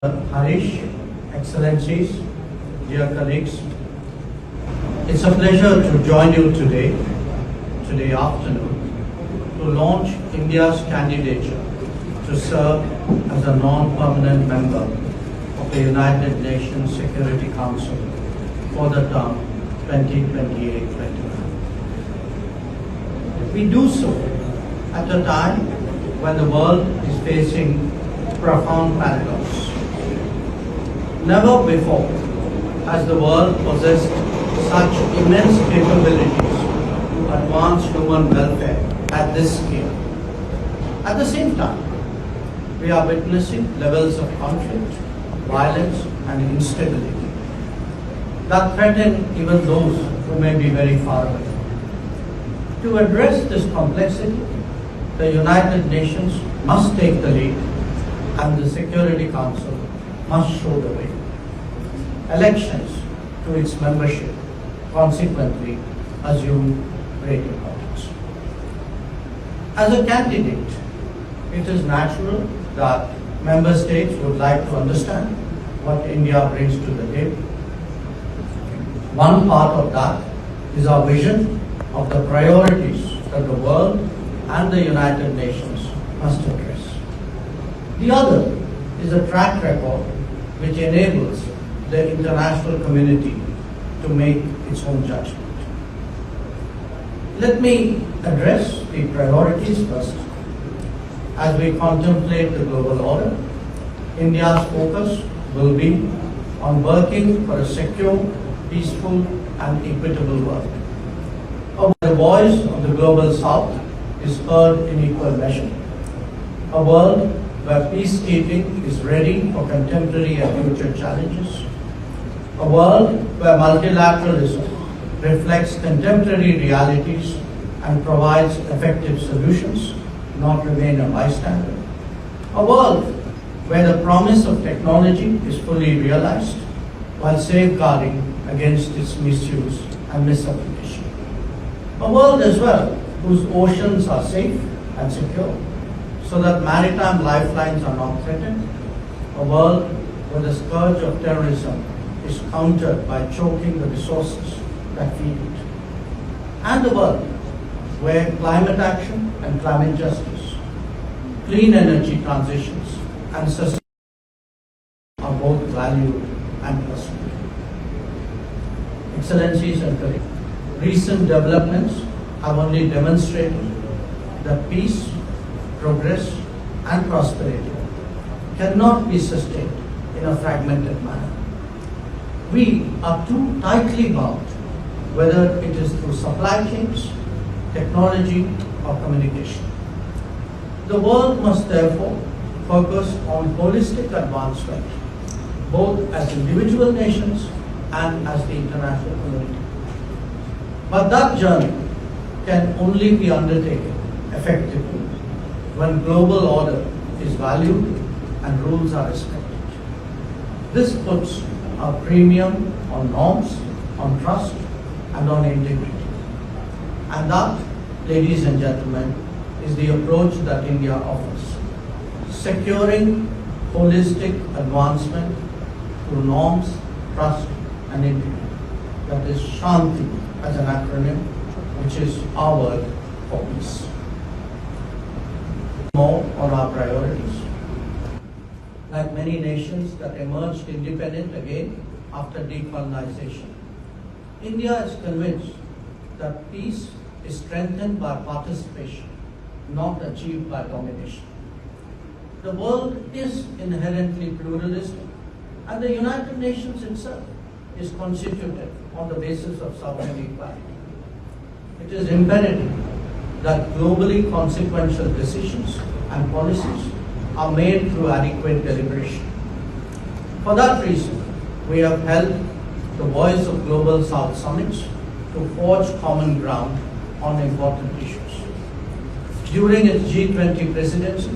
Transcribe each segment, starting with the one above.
Harish, Excellencies, dear colleagues, it's a pleasure to join you today afternoon, to launch India's candidature to serve as a non-permanent member of the United Nations Security Council for the term 2028-29. We do so at a time when the world is facing profound paradox. Never before has the world possessed such immense capabilities to advance human welfare at this scale. At the same time, we are witnessing levels of conflict, violence, and instability that threaten even those who may be very far away. To address this complexity, the United Nations must take the lead, and the Security Council must show the way. Elections to its membership consequently assume great importance. As a candidate, it is natural that member states would like to understand what India brings to the table. One part of that is our vision of the priorities that the world and the United Nations must address. The other is a track record which enables the international community to make its own judgment. Let me address the priorities first. As we contemplate the global order, India's focus will be on working for a secure, peaceful, and equitable world. The voice of the global south is heard in equal measure. A world where peacekeeping is ready for contemporary and future challenges. A world where multilateralism reflects contemporary realities and provides effective solutions, not remain a bystander. A world where the promise of technology is fully realized while safeguarding against its misuse and misapplication. A world as well whose oceans are safe and secure so that maritime lifelines are not threatened. A world where the scourge of terrorism is countered by choking the resources that feed it. And a world where climate action and climate justice, clean energy transitions, and sustainability are both valued and pursued. Excellencies and colleagues, recent developments have only demonstrated that peace, progress, and prosperity cannot be sustained in a fragmented manner. We are too tightly bound, whether it is through supply chains, technology, or communication. The world must therefore focus on holistic advancement, both as individual nations and as the international community. But that journey can only be undertaken effectively when global order is valued and rules are respected. This puts a premium on norms, on trust, and on integrity. And that, ladies and gentlemen, is the approach that India offers. Securing holistic advancement through norms, trust, and integrity. That is Shanti as an acronym, which is our word for peace. More on our priorities. Like many nations that emerged independent again after decolonization, India is convinced that peace is strengthened by participation, not achieved by domination. The world is inherently pluralistic, and the United Nations itself is constituted on the basis of sovereign equality. It is imperative that globally consequential decisions and policies are made through adequate deliberation. For that reason, we have held the Voice of Global South Summits to forge common ground on important issues. During its G20 presidency,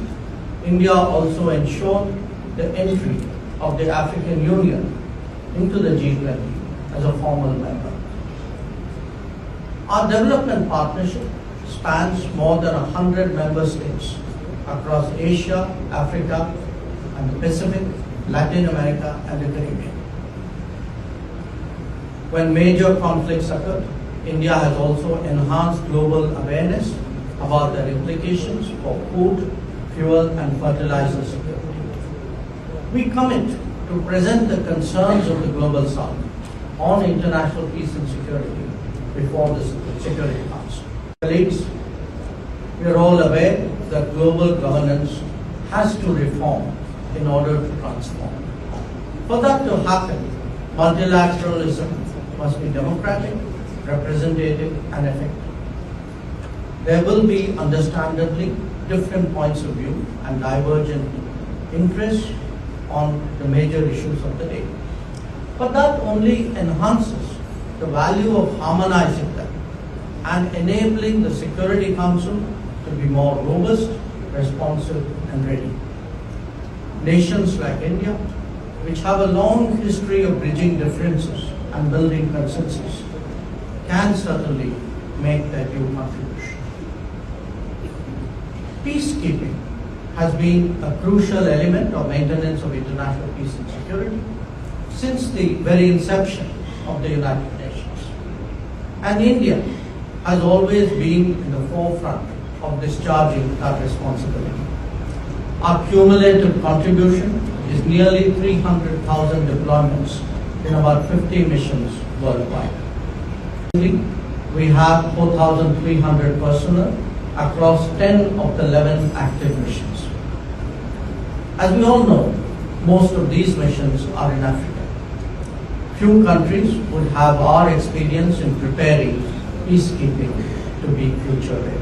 India also ensured the entry of the African Union into the G20 as a formal member. Our development partnership spans more than 100 member states across Asia, Africa, and the Pacific, Latin America, and the Caribbean. When major conflicts occurred, India has also enhanced global awareness about their implications for food, fuel, and fertilizer security. We commit to present the concerns of the Global South on international peace and security before the Security Council. Colleagues, we are all aware that global governance has to reform in order to transform. For that to happen, multilateralism must be democratic, representative, and effective. There will be understandably different points of view and divergent interests on the major issues of the day. But that only enhances the value of harmonizing them and enabling the Security Council to be more robust, responsive, and ready. Nations like India, which have a long history of bridging differences and building consensus, can certainly make their due contribution. Peacekeeping has been a crucial element of maintenance of international peace and security since the very inception of the United Nations. And India has always been in the forefront of discharging that responsibility. Our cumulative contribution is nearly 300,000 deployments in about 50 missions worldwide. We have 4,300 personnel across 10 of the 11 active missions. As we all know, most of these missions are in Africa. Few countries would have our experience in preparing peacekeeping to be future ready.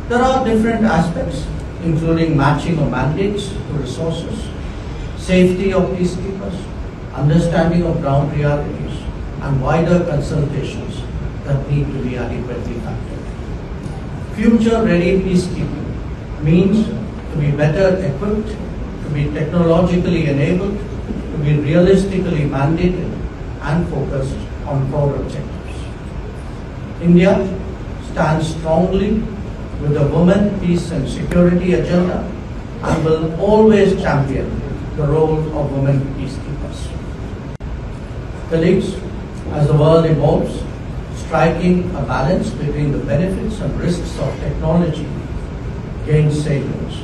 There are different aspects, including matching of mandates to resources, safety of peacekeepers, understanding of ground realities, and wider consultations that need to be adequately factored. Future-ready peacekeeping means to be better equipped, to be technologically enabled, to be realistically mandated, and focused on core objectives. India stands strongly with the Women, Peace and Security agenda and will always champion the role of women peacekeepers. Colleagues, as the world evolves, striking a balance between the benefits and risks of technology gains salience.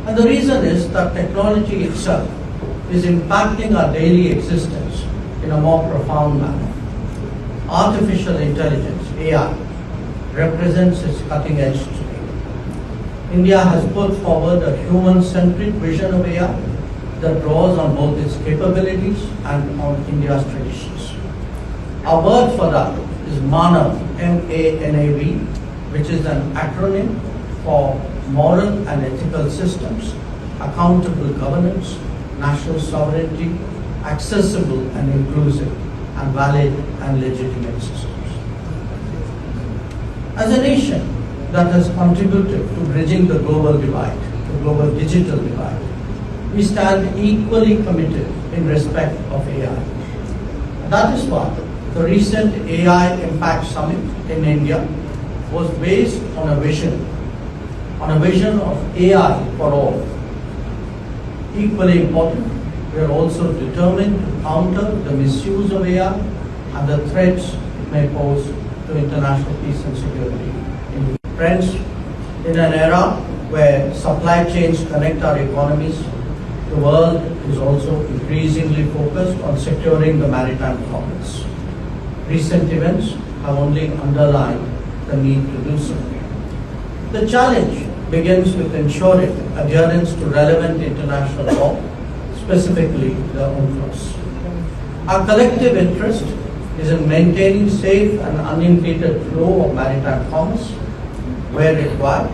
And the reason is that technology itself is impacting our daily existence in a more profound manner. Artificial intelligence, AI, represents its cutting edge today. India has put forward a human-centric vision of AI that draws on both its capabilities and on India's traditions. Our word for that is MANAV, M-A-N-A-V, which is an acronym for Moral and Ethical Systems, Accountable Governance, National Sovereignty, Accessible and Inclusive, and Valid and Legitimate Systems. As a nation that has contributed to bridging the global divide, the global digital divide, we stand equally committed in respect of AI. That is why the recent AI Impact Summit in India was based on a vision of AI for all. Equally important, we are also determined to counter the misuse of AI and the threats it may pose to international peace and security. Friends, in an era where supply chains connect our economies, the world is also increasingly focused on securing the maritime commerce. Recent events have only underlined the need to do so. The challenge begins with ensuring adherence to relevant international law, specifically the UNCLOS. Our collective interest is in maintaining safe and unimpeded flow of maritime commerce. Where required,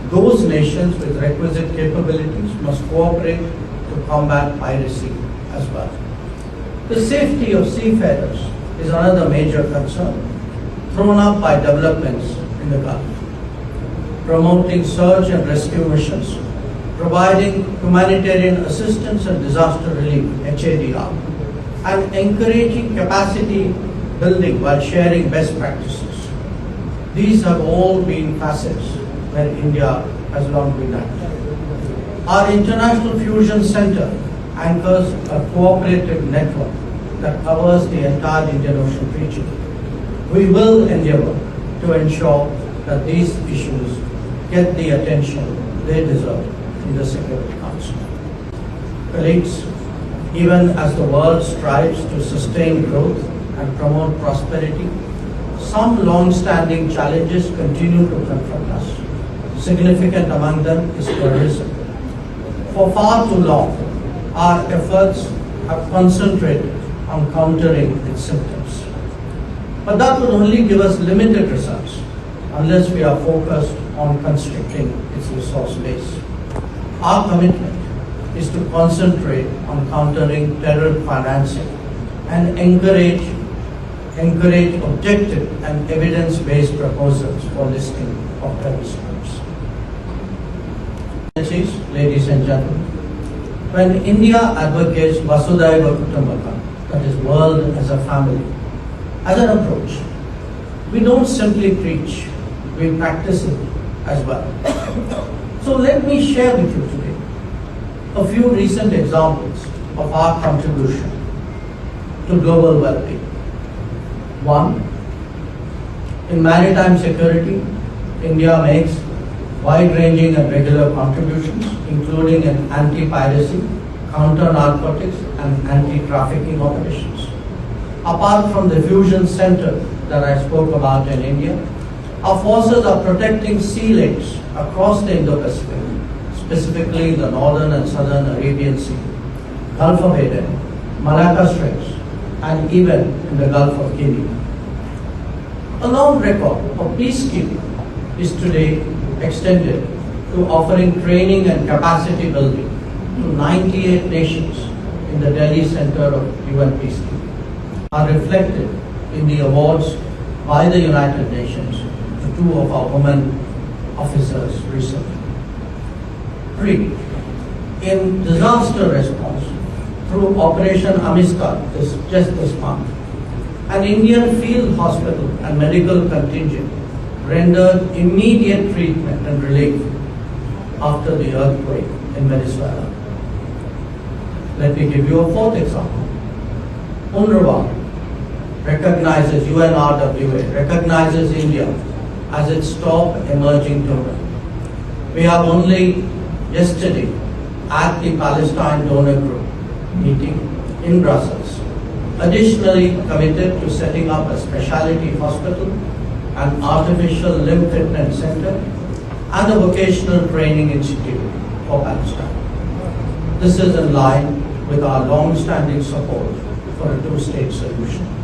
those nations with requisite capabilities must cooperate to combat piracy as well. The safety of seafarers is another major concern thrown up by developments in the Gulf. Promoting search and rescue missions, providing humanitarian assistance and disaster relief, HADR, and encouraging capacity building while sharing best practices. These have all been facets where India has long been active. Our International Fusion Center anchors a cooperative network that covers the entire Indian Ocean region. We will endeavor to ensure that these issues get the attention they deserve in the Security Council. Colleagues, even as the world strives to sustain growth and promote prosperity, some long-standing challenges continue to confront us. Significant among them is terrorism. For far too long, our efforts have concentrated on countering its symptoms. But that would only give us limited results unless we are focused on constricting its resource base. Our commitment is to concentrate on countering terror financing and encourage objective and evidence-based proposals for listing of terrorist groups. Ladies and gentlemen, when India advocates Vasudhaiva Kutumbakam, that is world as a family, as an approach, we don't simply preach, we practice it as well. So let me share with you today a few recent examples of our contribution to global well-being. One, in maritime security, India makes wide-ranging and regular contributions, including in anti-piracy, counter-narcotics, and anti-trafficking operations. Apart from the fusion center that I spoke about in India, our forces are protecting sea lanes across the Indo-Pacific, specifically the northern and southern Arabian Sea, Gulf of Aden, Malacca Straits, and even in the Gulf of Guinea. A long record of peacekeeping is today extended to offering training and capacity building to 98 nations in the Delhi Center of UN Peacekeeping, are reflected in the awards by the United Nations to two of our women officers recently. 3. In disaster response, through Operation Amistar just this month, an Indian field hospital and medical contingent rendered immediate treatment and relief after the earthquake in Venezuela. Let me give you a fourth example. UNRWA recognizes, UNRWA recognizes India as its top emerging donor. We have only yesterday at the Palestine Donor Group meeting in Brussels, additionally committed to setting up a specialty hospital, an artificial limb fitment center, and a vocational training institute for Palestine. This is in line with our long-standing support for a two-state solution.